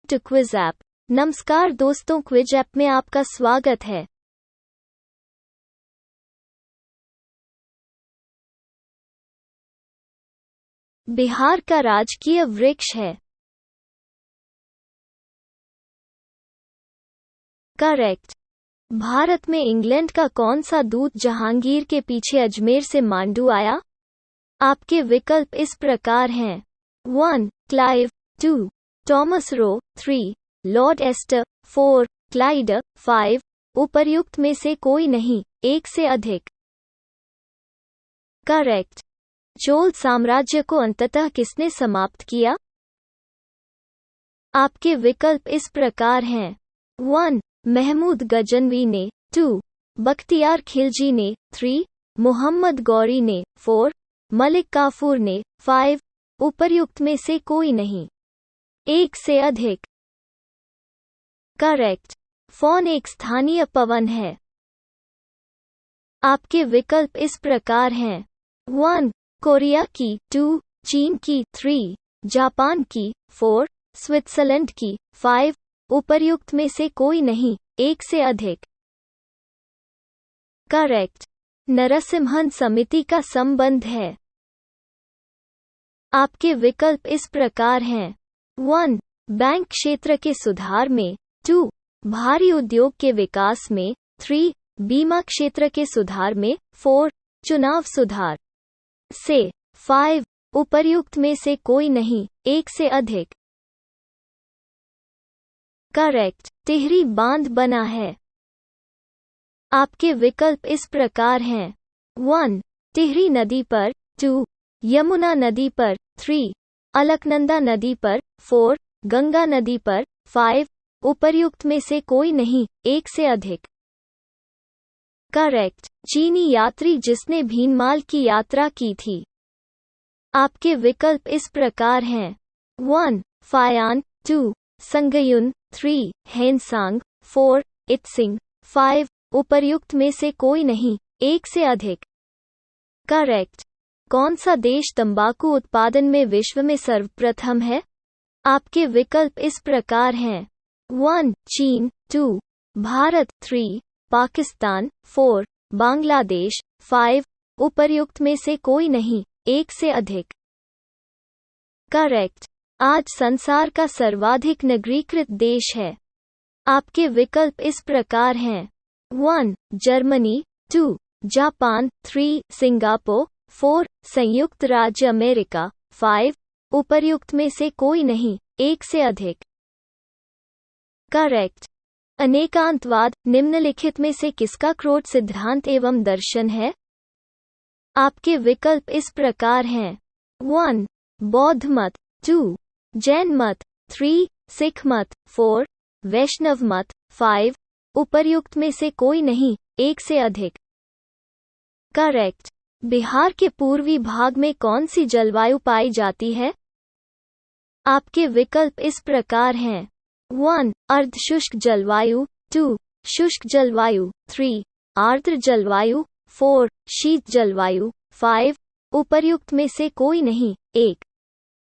To quiz app. नमस्कार दोस्तों, quiz app में आपका स्वागत है। बिहार का राजकीय वृक्ष है। करेक्ट। भारत में इंग्लैंड का कौन सा दूत जहांगीर के पीछे अजमेर से मांडू आया? आपके विकल्प इस प्रकार हैं: 1. Clive, 2. Thomas Roe, 3. Lord Astor, 4. Clyde, 5. उपर्युक्त में से कोई नहीं, एक से अधिक। करेक्ट। चोल साम्राज्य को अंततः किसने समाप्त किया? आपके विकल्प इस प्रकार हैं: 1. महमूद गजनवी ने, 2. बख्तियार खिलजी ने, 3. मोहम्मद गौरी ने, 4. मलिक काफूर ने, 5. उपर्युक्त में से कोई नहीं, एक से अधिक। करेक्ट। फौन एक स्थानीय पवन है। आपके विकल्प इस प्रकार हैं: 1. कोरिया की, 2. चीन की, 3. जापान की, 4. स्विट्जरलैंड की, 5. उपर्युक्त में से कोई नहीं, एक से अधिक। करेक्ट। नरसिम्हन समिति का संबंध है। आपके विकल्प इस प्रकार हैं: 1. बैंक क्षेत्र के सुधार में, 2. भारी उद्योग के विकास में, 3. बीमा क्षेत्र के सुधार में, 4. चुनाव सुधार से, 5. उपर्युक्त में से कोई नहीं, एक से अधिक। करेक्ट। टिहरी बांध बना है। आपके विकल्प इस प्रकार हैं: 1. टिहरी नदी पर, 2. यमुना नदी पर, 3. अलकनंदा नदी पर, 4. गंगा नदी पर, 5. उपर्युक्त में से कोई नहीं, एक से अधिक। करेक्ट। चीनी यात्री जिसने भीनमाल की यात्रा की थी। आपके विकल्प इस प्रकार हैं: 1. फायान, 2. संगयुन, 3. हेनसांग, 4. इत्सिंग, 5. उपर्युक्त में से कोई नहीं, एक से अधिक। करेक्ट। कौन सा देश तंबाकू उत्पादन में विश्व में सर्वप्रथम है? आपके विकल्प इस प्रकार हैं: 1. चीन, 2. भारत, 3. पाकिस्तान, 4. बांग्लादेश, 5. उपर्युक्त में से कोई नहीं, एक से अधिक। करेक्ट। आज संसार का सर्वाधिक नगरीकृत देश है। आपके विकल्प इस प्रकार हैं: 1. जर्मनी, 2. जापान, 3. सिंगापुर, 4. संयुक्त राज्य अमेरिका, 5. उपर्युक्त में से कोई नहीं, एक से अधिक। करेक्ट। अनेकांतवाद निम्नलिखित में से किसका क्रोध सिद्धांत एवं दर्शन है? आपके विकल्प इस प्रकार हैं: 1. बौद्ध मत, 2. जैन मत, 3. सिख मत, 4. वैष्णव मत, 5. उपर्युक्त में से कोई नहीं, एक से अधिक। करेक्ट। बिहार के पूर्वी भाग में कौन सी जलवायु पाई जाती है? आपके विकल्प इस प्रकार हैं: 1. अर्धशुष्क जलवायु, 2. शुष्क जलवायु, 3. आर्द्र जलवायु, 4. शीत जलवायु, 5. उपर्युक्त में से कोई नहीं, एक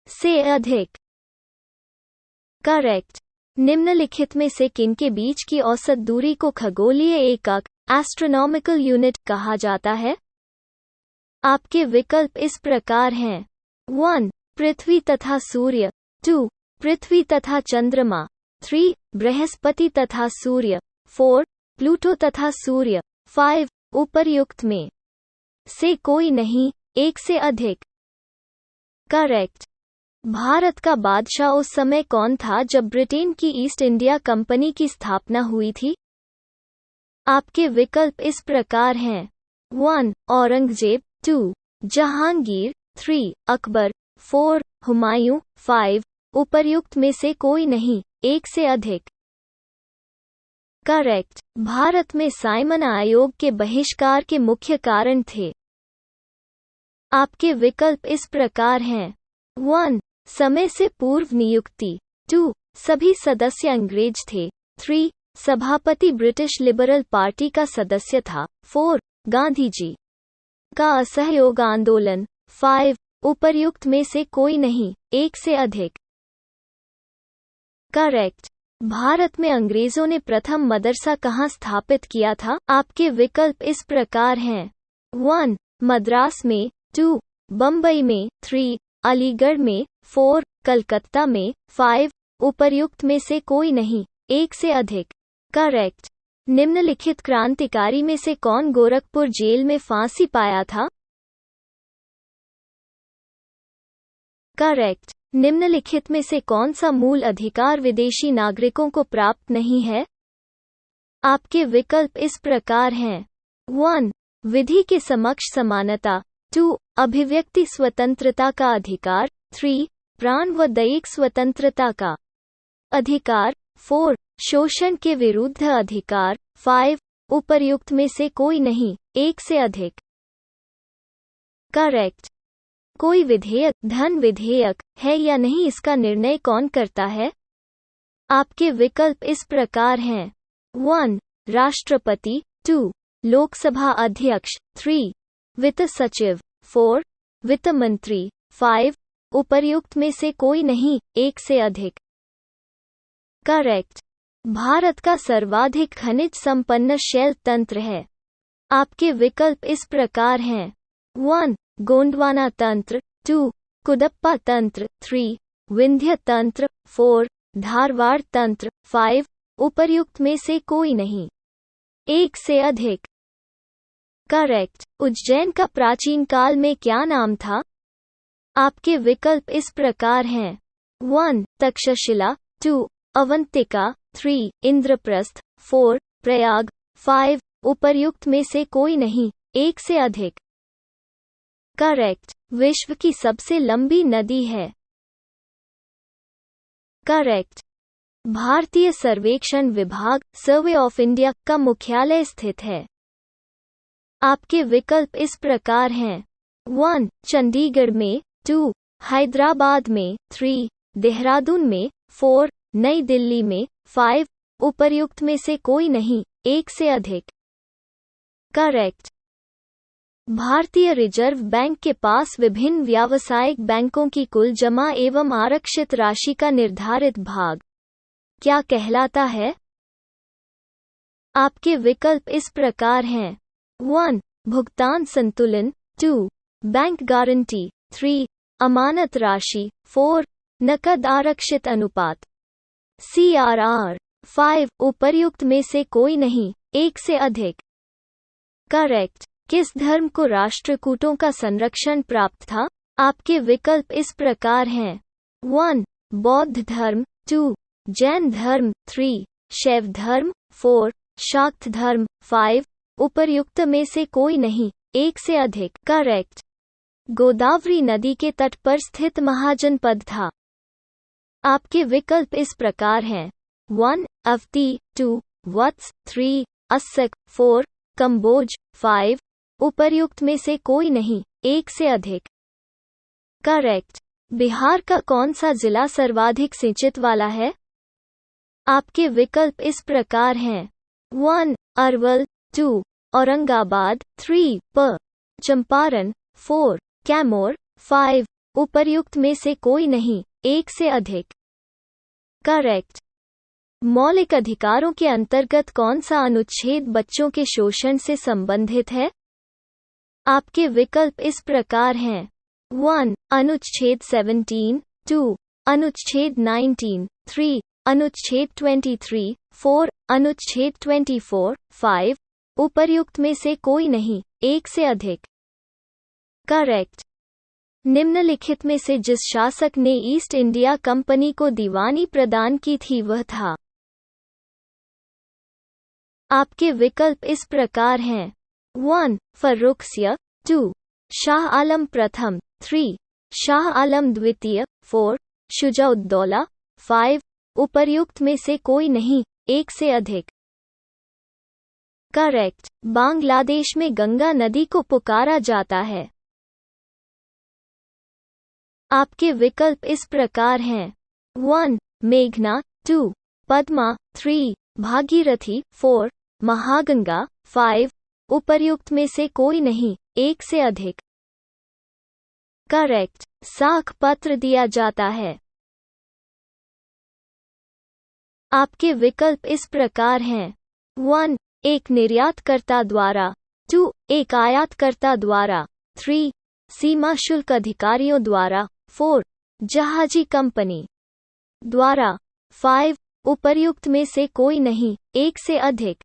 से अधिक। करेक्ट। निम्नलिखित में से किनके बीच की औसत दूरी को खगोलीय एकक एस्ट्रोनॉमिकल यूनिट कहा जाता है? आपके विकल्प इस प्रकार हैं: 1. पृथ्वी तथा सूर्य, 2. पृथ्वी तथा चंद्रमा, 3. बृहस्पति तथा सूर्य, 4. प्लूटो तथा सूर्य, 5. उपर्युक्त में से कोई नहीं, एक से अधिक। करेक्ट। भारत का बादशाह उस समय कौन था जब ब्रिटेन की ईस्ट इंडिया कंपनी की स्थापना हुई थी? आपके विकल्प इस प्रकार हैं: 1. औरंगजेब, 2. जहांगीर, 3. अकबर, 4. हुमायूं, 5. उपर्युक्त में से कोई नहीं, एक से अधिक। करेक्ट। भारत में साइमन आयोग के बहिष्कार के मुख्य कारण थे। आपके विकल्प इस प्रकार हैं: 1. समय से पूर्व नियुक्ति, 2. सभी सदस्य अंग्रेज थे, 3. सभापति ब्रिटिश लिबरल पार्टी का सदस्य था, 4. गांधी जी का असहयोग आंदोलन, 5. उपर्युक्त में से कोई नहीं, एक से अधिक। करेक्ट। भारत में अंग्रेजों ने प्रथम मदरसा कहाँ स्थापित किया था? आपके विकल्प इस प्रकार हैं। 1. मद्रास में, 2. बम्बई में, 3. अलीगढ़ में, 4. कलकत्ता में, 5. उपर्युक्त में से कोई नहीं, एक से अधिक। करेक्ट। निम्नलिखित क्रांतिकारी में से कौन गोरखपुर जेल में फांसी पाया था? करेक्ट। निम्नलिखित में से कौन सा मूल अधिकार विदेशी नागरिकों को प्राप्त नहीं है? आपके विकल्प इस प्रकार हैं। 1. विधि के समक्ष समानता, 2. अभिव्यक्ति स्वतंत्रता का अधिकार, 3. प्राण व दैहिक स्वतंत्रता का अधिकार, 4. शोषण के विरुद्ध अधिकार, 5. उपर्युक्त में से कोई नहीं, एक से अधिक। करेक्ट। कोई विधेयक धन विधेयक है या नहीं, इसका निर्णय कौन करता है? आपके विकल्प इस प्रकार हैं। 1. राष्ट्रपति, 2. लोकसभा अध्यक्ष, 3. वित्त सचिव, 4. वित्त मंत्री, 5. उपर्युक्त में से कोई नहीं, एक से अधिक। करेक्ट। भारत का सर्वाधिक खनिज संपन्न शैल तंत्र है। आपके विकल्प इस प्रकार हैं। 1. गोंडवाना तंत्र, 2. कुदप्पा तंत्र, 3. विंध्य तंत्र, 4. धारवाड़ तंत्र, 5. उपर्युक्त में से कोई नहीं, एक से अधिक। करेक्ट। उज्जैन का प्राचीन काल में क्या नाम था? आपके विकल्प इस प्रकार हैं। 1. तक्षशिला, 2. अवंतिका, 3. इंद्रप्रस्थ, 4. प्रयाग, 5. उपर्युक्त में से कोई नहीं, एक से अधिक। करेक्ट। विश्व की सबसे लंबी नदी है। करेक्ट। भारतीय सर्वेक्षण विभाग सर्वे ऑफ इंडिया का मुख्यालय स्थित है। आपके विकल्प इस प्रकार हैं। 1. चंडीगढ़ में, 2. हैदराबाद में, 3. देहरादून में, 4. नई दिल्ली में, 5. उपर्युक्त में से कोई नहीं, एक से अधिक। करेक्ट। भारतीय रिजर्व बैंक के पास विभिन्न व्यावसायिक बैंकों की कुल जमा एवं आरक्षित राशि का निर्धारित भाग क्या कहलाता है? आपके विकल्प इस प्रकार हैं। 1. भुगतान संतुलन, 2. Bank guarantee, 3. अमानत राशि, 4. नकद आरक्षित अनुपात CRR, 5. उपर्युक्त में से कोई नहीं, एक से अधिक। करेक्ट। किस धर्म को राष्ट्रकूटों का संरक्षण प्राप्त था? आपके विकल्प इस प्रकार हैं। 1. बौद्ध धर्म, 2. जैन धर्म, 3. शैव धर्म, 4. शाक्त धर्म, 5. उपर्युक्त में से कोई नहीं, एक से अधिक। करेक्ट। गोदावरी नदी के तट पर स्थित महाजनपद था। आपके विकल्प इस प्रकार हैं। 1. अवती, 2. वत्स, 3. अस्सक, 4. कंबोज, 5. उपर्युक्त में से कोई नहीं, एक से अधिक। करेक्ट। बिहार का कौन सा जिला सर्वाधिक सिंचित वाला है? आपके विकल्प इस प्रकार हैं। 1. अरवल, 2. औरंगाबाद, 3. चंपारण, 4. कैमूर, 5. उपर्युक्त में से कोई नहीं, एक से अधिक। करेक्ट। मौलिक अधिकारों के अंतर्गत कौन सा अनुच्छेद बच्चों के शोषण से संबंधित है? आपके विकल्प इस प्रकार हैं। 1. अनुच्छेद 17, 2. अनुच्छेद 19, 3. अनुच्छेद 23, 4. अनुच्छेद 24, 5. उपर्युक्त में से कोई नहीं, एक से अधिक। करेक्ट। निम्नलिखित में से जिस शासक ने ईस्ट इंडिया कंपनी को दीवानी प्रदान की थी वह था? आपके विकल्प इस प्रकार हैं। 1. फर्रुखसिया, 2. शाह आलम प्रथम, 3. शाह आलम द्वितीय, 4. शुजाउद्दौला, 5. उपर्युक्त में से कोई नहीं, एक से अधिक। करेक्ट। बांग्लादेश में गंगा नदी को पुकारा जाता है। आपके विकल्प इस प्रकार हैं। 1. मेघना, 2. पद्मा, 3. भागीरथी, 4. महागंगा, 5. उपर्युक्त में से कोई नहीं, एक से अधिक। करेक्ट। साख पत्र दिया जाता है। आपके विकल्प इस प्रकार हैं। 1. एक निर्यातकर्ता द्वारा। 2. एक आयातकर्ता द्वारा। 3. सीमा शुल्क अधिकारियों द्वारा। 4. जहाजी कंपनी द्वारा। 5. उपर्युक्त में से कोई नहीं, एक से अधिक।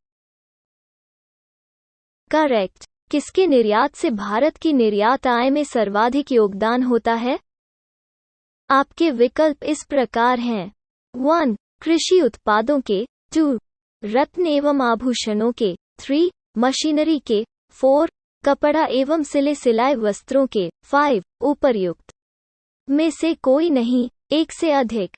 करेक्ट। किसके निर्यात से भारत की निर्यात आय में सर्वाधिक योगदान होता है? आपके विकल्प इस प्रकार हैं। 1. कृषि उत्पादों के। 2. रत्न एवं आभूषणों के। 3. मशीनरी के। 4. कपड़ा एवं सिलाए वस्त्रों के। 5. उपर्युक्त में से कोई नहीं, एक से अधिक।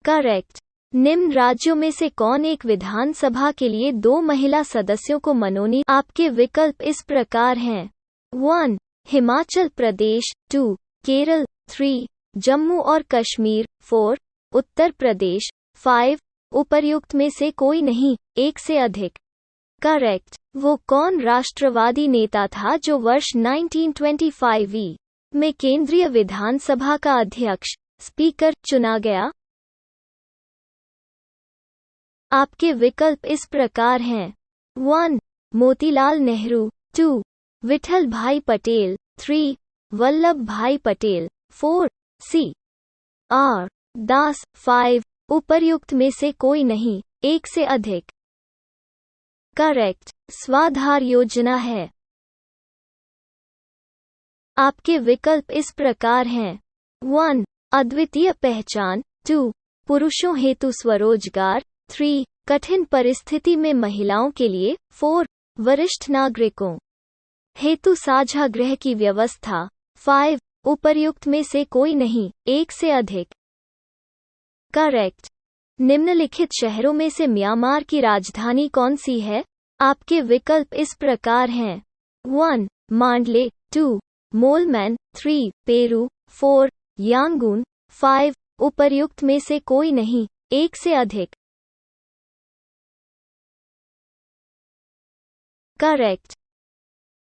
करेक्ट। निम्न राज्यों में से कौन एक विधानसभा के लिए 2 महिला सदस्यों को मनोनीत? आपके विकल्प इस प्रकार हैं। 1. हिमाचल प्रदेश। 2. केरल। 3. जम्मू और कश्मीर। 4. उत्तर प्रदेश। 5. उपर्युक्त में से कोई नहीं, एक से अधिक। करेक्ट। वो कौन राष्ट्रवादी नेता था जो वर्ष 1925 में केंद्रीय विधानसभा का अध्यक्ष स्पीकर चुना गया? आपके विकल्प इस प्रकार हैं। 1. मोतीलाल नेहरू। 2. विठल भाई पटेल। 3. वल्लभ भाई पटेल। 4. सी आर दास। 5. उपर्युक्त में से कोई नहीं, एक से अधिक। करेक्ट। स्वाधार योजना है। आपके विकल्प इस प्रकार हैं। 1. अद्वितीय पहचान। 2. पुरुषों हेतु स्वरोजगार। 3. कठिन परिस्थिति में महिलाओं के लिए। 4. वरिष्ठ नागरिकों हेतु साझा गृह की व्यवस्था। 5. उपर्युक्त में से कोई नहीं, एक से अधिक। करेक्ट। निम्नलिखित शहरों में से म्यांमार की राजधानी कौन सी है? आपके विकल्प इस प्रकार हैं। 1. मांडले। 2. मोलमैन। 3. पेरू। 4. यांगून। 5. उपर्युक्त में से कोई नहीं, एक से अधिक। करेक्ट।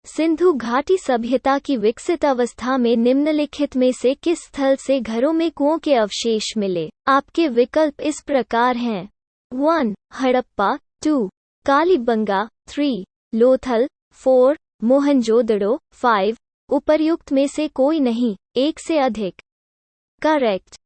सिंधु घाटी सभ्यता की विकसित अवस्था में निम्नलिखित में से किस स्थल से घरों में कुओं के अवशेष मिले? आपके विकल्प इस प्रकार हैं। 1. हड़प्पा। 2. कालीबंगा। 3. लोथल। 4. मोहनजोदड़ो। 5. उपर्युक्त में से कोई नहीं, एक से अधिक। करेक्ट।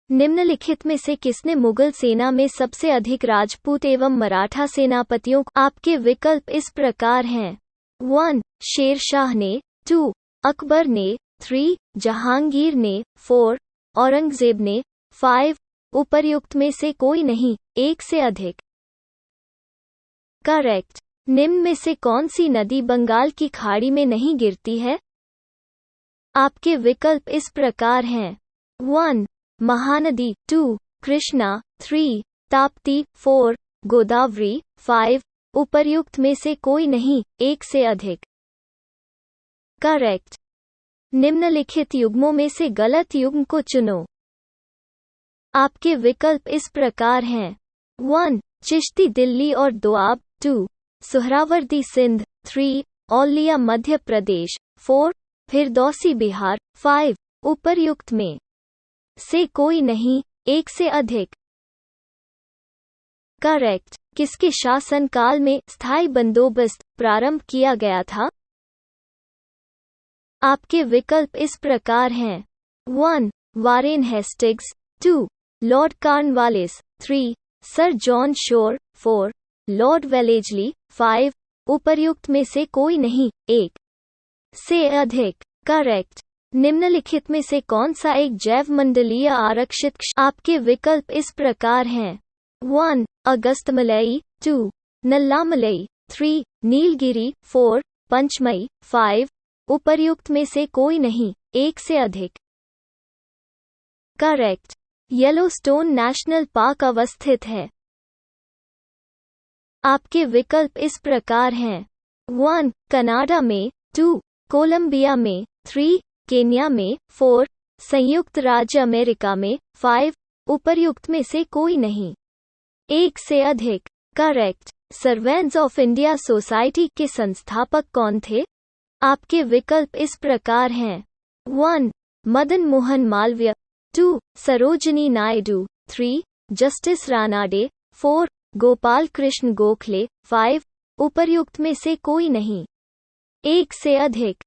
निम्नलिखित में से किसने मुगल सेना में सबसे अधिक राजपूत एवं मराठा सेनापतियों? आपके विकल्प इस प्रकार हैं। 1. शेरशाह ने। 2. अकबर ने। 3. जहांगीर ने। 4. औरंगजेब ने। 5. उपर्युक्त में से कोई नहीं, एक से अधिक। करेक्ट। निम्न में से कौन सी नदी बंगाल की खाड़ी में नहीं गिरती है? आपके विकल्प इस प्रकार हैं। 1. महानदी। 2. कृष्णा। 3. ताप्ती। 4. गोदावरी। 5. उपर्युक्त में से कोई नहीं, एक से अधिक। करेक्ट। निम्नलिखित युग्मों में से गलत युग्म को चुनो। आपके विकल्प इस प्रकार हैं। 1. चिश्ती दिल्ली और दोआब। 2. सुहरावर्दी सिंध। 3. औलिया मध्य प्रदेश। 4. फिरदौसी बिहार। 5. उपर्युक्त में से कोई नहीं, एक से अधिक। करेक्ट। किसके शासनकाल में स्थायी बंदोबस्त प्रारंभ किया गया था? आपके विकल्प इस प्रकार हैं। 1. Warren Hastings. 2. Lord Cornwallis. 3. Sir John Shore. 4. Lord Wellesley. 5. उपर्युक्त में से कोई नहीं, एक से अधिक। करेक्ट। निम्नलिखित में से कौन सा एक जैवमंडलीय आरक्षित आपके विकल्प इस प्रकार हैं। 1. अगस्तमलई। 2. नल्लामलई। 3. नीलगिरी। 4. पंचमई। 5. उपर्युक्त में से कोई नहीं, एक से अधिक। करेक्ट। येलोस्टोन नेशनल पार्क अवस्थित है। आपके विकल्प इस प्रकार हैं। 1. कनाडा में। 2. कोलंबिया में। 3. केन्या में। 4. संयुक्त राज्य अमेरिका में। 5. उपर्युक्त में से कोई नहीं, एक से अधिक। Correct. Servants of India society के संस्थापक कौन थे? आपके विकल्प इस प्रकार हैं। 1. मदन मोहन मालवीय। 2. सरोजिनी नायडू. 3. जस्टिस रानाडे. 4. गोपाल कृष्ण गोखले. 5. उपर्युक्त में से कोई नहीं. एक से अधिक.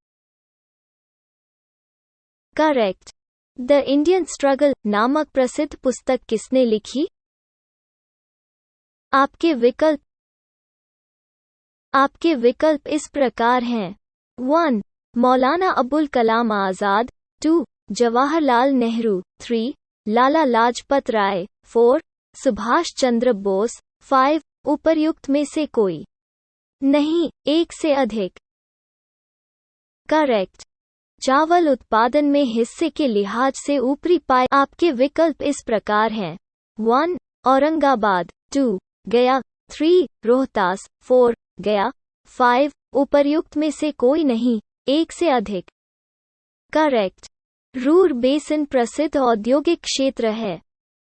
करेक्ट. द इंडियन स्ट्रगल नामक प्रसिद्ध पुस्तक किसने लिखी? आपके विकल्प इस प्रकार हैं. 1. मौलाना अबुल कलाम आज़ाद. 2. जवाहरलाल नेहरू. 3. लाला लाजपत राय. 4. सुभाष चंद्र बोस. 5. उपर्युक्त में से कोई नहीं. एक से अधिक. करेक्ट. चावल उत्पादन में हिस्से के लिहाज से ऊपरी पाए. आपके विकल्प इस प्रकार हैं. 1. औरंगाबाद. 2. गया. 3. रोहतास. 4. गया. 5. उपर्युक्त में से कोई नहीं. एक से अधिक. करेक्ट. रूर बेसिन प्रसिद्ध औद्योगिक क्षेत्र है.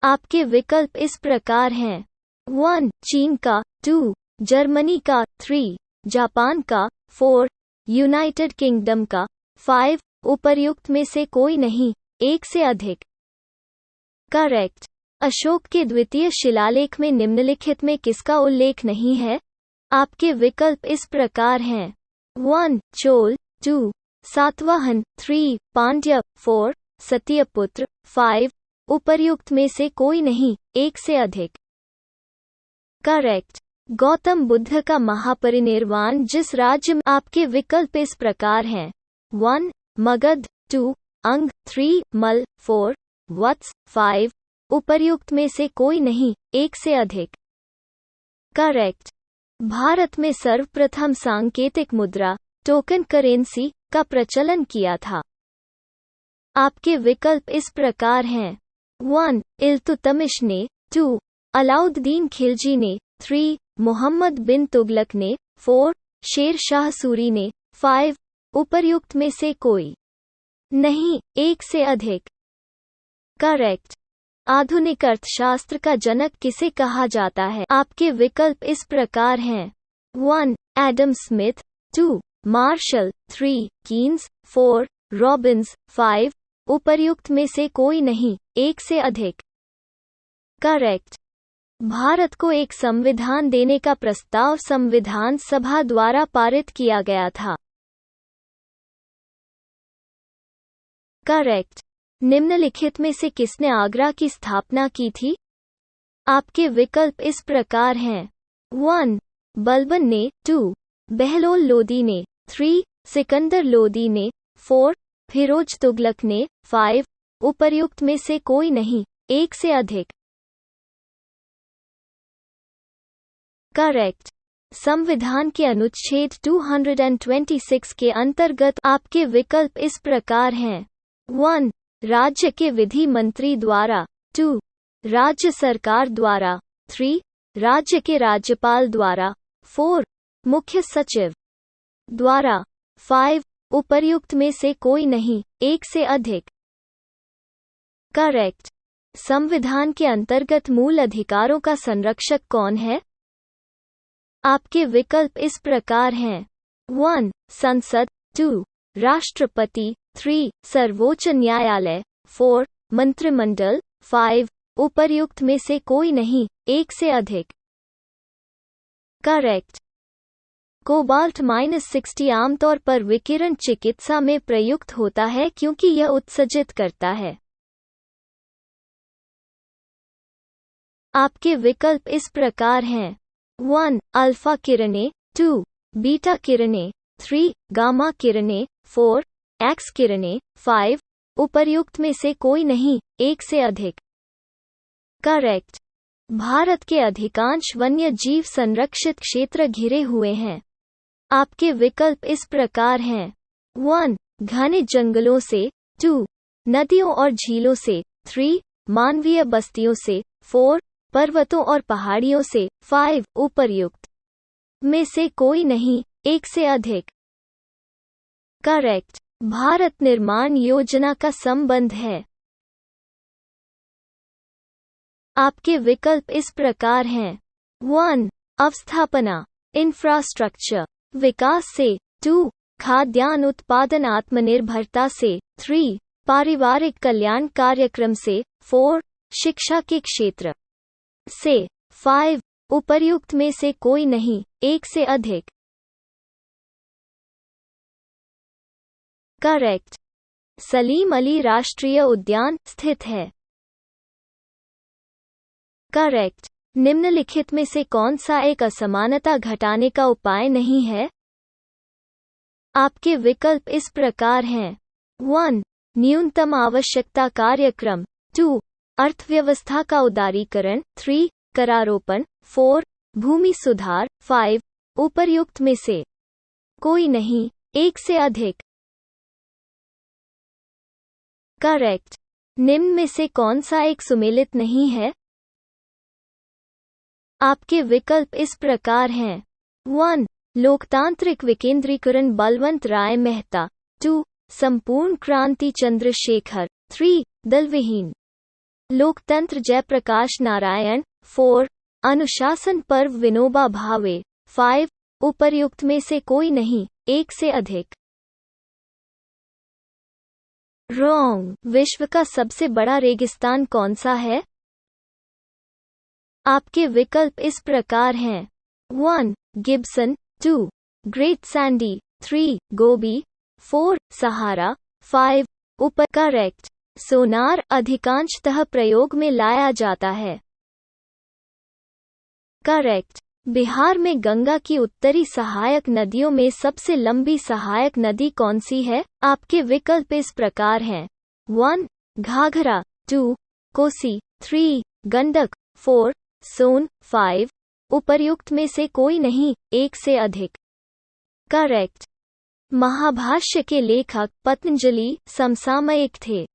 आपके विकल्प इस प्रकार हैं. 1. चीन का. 2. जर्मनी का. 3. जापान का. 4. यूनाइटेड किंगडम का. 5. उपर्युक्त में से कोई नहीं. एक से अधिक. करेक्ट. अशोक के द्वितीय शिलालेख में निम्नलिखित में किसका उल्लेख नहीं है? आपके विकल्प इस प्रकार हैं. 1. चोल. 2. सातवाहन. 3. पांड्य. 4. सत्यपुत्र. 5. उपर्युक्त में से कोई नहीं. एक से अधिक. करेक्ट. गौतम बुद्ध का महापरिनिर्वाण जिस राज्य में. आपके विकल्प इस प्रकार हैं. 1. मगध. 2. अंग. 3. मल. 4. वत्स. 5. उपर्युक्त में से कोई नहीं. एक से अधिक. करेक्ट. भारत में सर्वप्रथम सांकेतिक मुद्रा टोकन करेंसी का प्रचलन किया था. आपके विकल्प इस प्रकार हैं. 1. इल्तुतमिश ने. 2. अलाउद्दीन खिलजी ने. 3. मोहम्मद बिन तुगलक ने. 4. शेर शाह सूरी ने. 5. उपर्युक्त में से कोई नहीं. एक से अधिक. करेक्ट. आधुनिक अर्थशास्त्र का जनक किसे कहा जाता है? आपके विकल्प इस प्रकार हैं. 1. Adam Smith. 2. Marshall. 3. Keynes. 4. Robbins. 5. उपर्युक्त में से कोई नहीं. एक से अधिक. करेक्ट. भारत को एक संविधान देने का प्रस्ताव संविधान सभा द्वारा पारित किया गया था. करेक्ट. निम्नलिखित में से किसने आगरा की स्थापना की थी? आपके विकल्प इस प्रकार हैं. 1. बलबन ने. 2. बहलोल लोदी ने. 3. सिकंदर लोदी ने. 4. फिरोज तुगलक ने. 5. उपर्युक्त में से कोई नहीं. एक से अधिक. करेक्ट. संविधान के अनुच्छेद 226 के अंतर्गत आपके विकल्प इस प्रकार हैं. 1. राज्य के विधि मंत्री द्वारा. 2. राज्य सरकार द्वारा. 3. राज्य के राज्यपाल द्वारा. 4. मुख्य सचिव द्वारा. 5. उपर्युक्त में से कोई नहीं. एक से अधिक. करेक्ट. संविधान के अंतर्गत मूल अधिकारों का संरक्षक कौन है? आपके विकल्प इस प्रकार हैं. 1. संसद. 2. राष्ट्रपति. 3. सर्वोच्च न्यायालय. 4. मंत्रिमंडल. 5. उपर्युक्त में से कोई नहीं. एक से अधिक. करेक्ट. कोबाल्ट -60 आमतौर पर विकिरण चिकित्सा में प्रयुक्त होता है क्योंकि यह उत्सर्जित करता है. आपके विकल्प इस प्रकार हैं. 1. अल्फा किरणें. 2. बीटा किरणें. 3. गामा किरणें. 4. एक्स किरणें. 5. उपर्युक्त में से कोई नहीं. एक से अधिक. करेक्ट. भारत के अधिकांश वन्य जीव संरक्षित क्षेत्र घिरे हुए हैं. आपके विकल्प इस प्रकार हैं. 1. घने जंगलों से. 2. नदियों और झीलों से. 3. मानवीय बस्तियों से. 4. पर्वतों और पहाड़ियों से. 5. उपर्युक्त में से कोई नहीं. एक से अधिक. करेक्ट. भारत निर्माण योजना का संबंध है. आपके विकल्प इस प्रकार हैं. 1. अवस्थापना इंफ्रास्ट्रक्चर विकास से. 2. खाद्यान्न उत्पादन आत्मनिर्भरता से. 3. पारिवारिक कल्याण कार्यक्रम से। 4 शिक्षा के क्षेत्र से। 5 उपर्युक्त में से कोई नहीं, एक से अधिक। करेक्ट। सलीम अली राष्ट्रीय उद्यान स्थित है। करेक्ट। निम्नलिखित में से कौन सा एक असमानता घटाने का उपाय नहीं है? आपके विकल्प इस प्रकार हैं। 1 न्यूनतम आवश्यकता कार्यक्रम। 2 अर्थव्यवस्था का उदारीकरण। 3 करारोपण। 4 भूमि सुधार। 5 उपर्युक्त में से कोई नहीं, एक से अधिक। करेक्ट। निम्न में से कौन सा एक सुमेलित नहीं है? आपके विकल्प इस प्रकार हैं। 1 लोकतांत्रिक विकेंद्रीकरण बलवंत राय मेहता। 2 संपूर्ण क्रांति चंद्रशेखर। 3 दलविहीन लोकतंत्र जयप्रकाश नारायण। 4 अनुशासन पर्व विनोबा भावे। 5 उपर्युक्त में से कोई नहीं, एक से अधिक। रॉन्ग। विश्व का सबसे बड़ा रेगिस्तान कौन सा है? आपके विकल्प इस प्रकार हैं। 1 गिब्सन। 2 great Sandy. 3 गोबी। 4 सहारा। 5 उपर। करेक्ट। सोनार अधिकांशतः प्रयोग में लाया जाता है। करेक्ट। बिहार में गंगा की उत्तरी सहायक नदियों में सबसे लंबी सहायक नदी कौन सी है? आपके विकल्प इस प्रकार हैं। 1 घाघरा। 2 कोसी। 3 गंडक। 4 सोन। 5 उपर्युक्त में से कोई नहीं, एक से अधिक। करेक्ट। महाभाष्य के लेखक पतंजलि समसामयिक थे।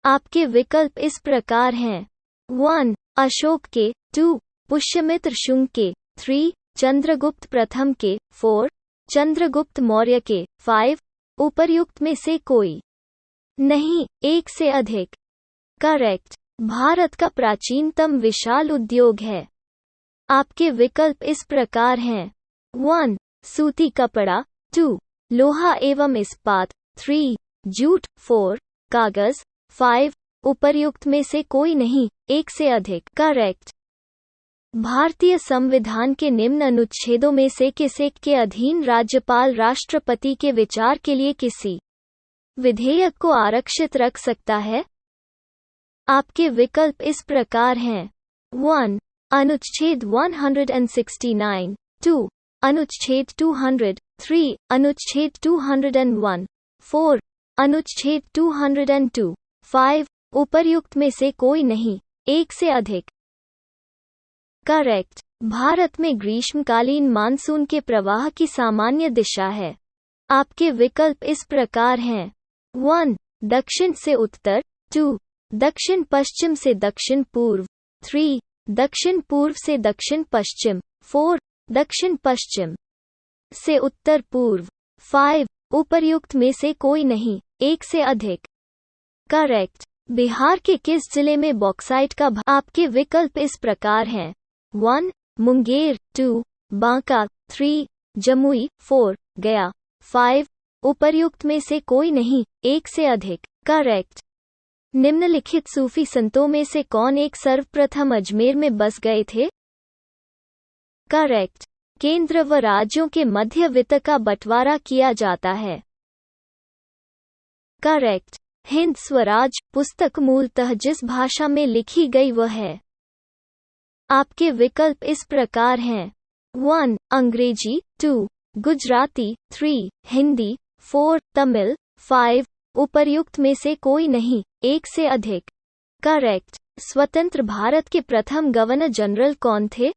आपके विकल्प इस प्रकार हैं। 1 अशोक के। 2 पुष्यमित्र शुंग के। 3 चंद्रगुप्त प्रथम के। 4 चंद्रगुप्त मौर्य के। 5 उपर्युक्त में से कोई नहीं, एक से अधिक। करेक्ट। भारत का प्राचीनतम विशाल उद्योग है। आपके विकल्प इस प्रकार हैं। 1 सूती कपड़ा। 2 लोहा एवं इस्पात। 3 जूट। 4 कागज। 5 उपर्युक्त में से कोई नहीं, एक से अधिक। करेक्ट। भारतीय संविधान के निम्न अनुच्छेदों में से किस एक के अधीन राज्यपाल राष्ट्रपति के विचार के लिए किसी विधेयक को आरक्षित रख सकता है? आपके विकल्प इस प्रकार हैं। 1 अनुच्छेद 169। 2 अनुच्छेद 200। 3 अनुच्छेद 201। 4 अनुच्छेद 202। 5 उपर्युक्त में से कोई नहीं, एक से अधिक। करेक्ट। भारत में ग्रीष्मकालीन मानसून के प्रवाह की सामान्य दिशा है। आपके विकल्प इस प्रकार हैं। 1 दक्षिण से उत्तर। 2 दक्षिण पश्चिम से दक्षिण पूर्व। 3 दक्षिण पूर्व से दक्षिण पश्चिम। 4 दक्षिण पश्चिम से उत्तर पूर्व। 5 उपर्युक्त में से कोई नहीं, एक से अधिक। करेक्ट। बिहार के किस जिले में बॉक्साइट का आपके विकल्प इस प्रकार हैं। 1 मुंगेर। 2 बांका। 3 जमुई। 4 गया। 5 उपर्युक्त में से कोई नहीं, एक से अधिक। करेक्ट। निम्नलिखित सूफी संतों में से कौन एक सर्वप्रथम अजमेर में बस गए थे? करेक्ट। केंद्र व राज्यों के मध्य वित्त का बंटवारा किया जाता है। करेक्ट। हिंद स्वराज पुस्तक मूलतः जिस भाषा में लिखी गई वह है। आपके विकल्प इस प्रकार हैं। 1 अंग्रेजी। 2 गुजराती। 3 हिंदी। 4 तमिल। 5 उपर्युक्त में से कोई नहीं, एक से अधिक। करेक्ट। स्वतंत्र भारत के प्रथम गवर्नर जनरल कौन थे?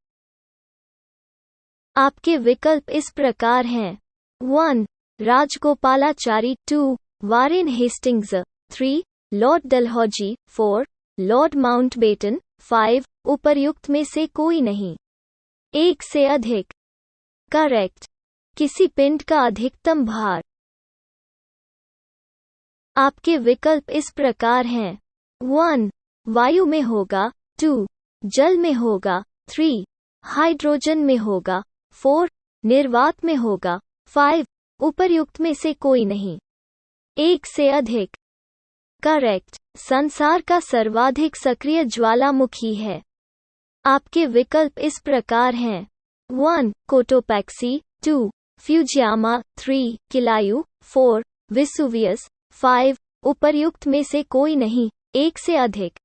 आपके विकल्प इस प्रकार हैं। 1 Rajagopalachari. 2 Warren Hastings. 3 Lord Dalhousie. 4 Lord Mountbatten. 5 उपर्युक्त में से कोई नहीं, एक से अधिक। करेक्ट। किसी पिंड का अधिकतम भार। आपके विकल्प इस प्रकार हैं। 1 वायु में होगा। 2 जल में होगा। 3 हाइड्रोजन में होगा। 4 निर्वात में होगा। 5 उपर्युक्त में से कोई नहीं, एक से अधिक। करेक्ट। संसार का सर्वाधिक सक्रिय ज्वालामुखी है। आपके विकल्प इस प्रकार हैं। 1. कोटोपैक्सी, 2. फ्यूजियामा, 3. किलायू, 4. विसुवियस, 5. उपर्युक्त में से कोई नहीं, एक से अधिक।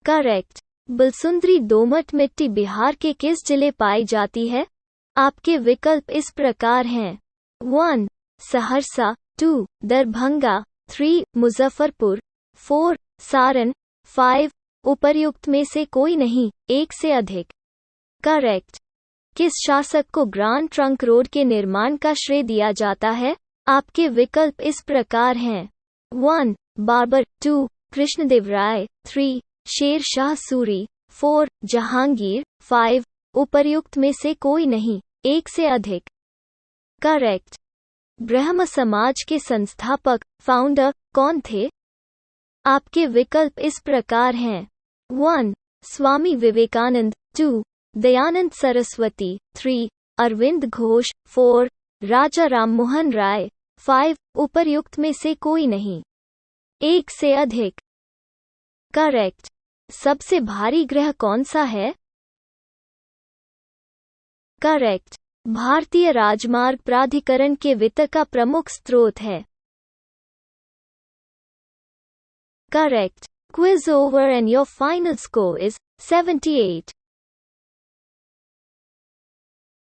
करेक्ट। बिलसुंदरी दोमट मिट्टी बिहार के किस जिले पाई जाती है? आपके विकल्प इस प्रकार हैं। 1. सहरसा, 2. दरभंगा, 3. मुजफ्फरपुर, 4. सारण, 5. उपर्युक्त में से कोई नहीं, एक से अधिक। करेक्ट। किस शासक को ग्रांड ट्रंक रोड के निर्माण का श्रेय दिया जाता है? आपके विकल्प इस प्रकार हैं। 1. बाबर, 2. कृष्णदेवराय, 3. शेर शाह सूरी, 4. जहांगीर, 5. उपर्युक्त में से कोई नहीं, एक से अधिक। करेक्ट। ब्रह्म समाज के संस्थापक फाउंडर कौन थे? आपके विकल्प इस प्रकार हैं। 1. स्वामी विवेकानंद, 2. दयानंद सरस्वती, 3. अरविंद घोष, 4. राजा राममोहन राय, 5. उपर्युक्त में से कोई नहीं, एक से अधिक। करेक्ट। सबसे भारी ग्रह कौन सा है? करेक्ट। भारतीय राजमार्ग प्राधिकरण के वित्त का प्रमुख स्रोत है। Correct. Quiz over and your final score is 78.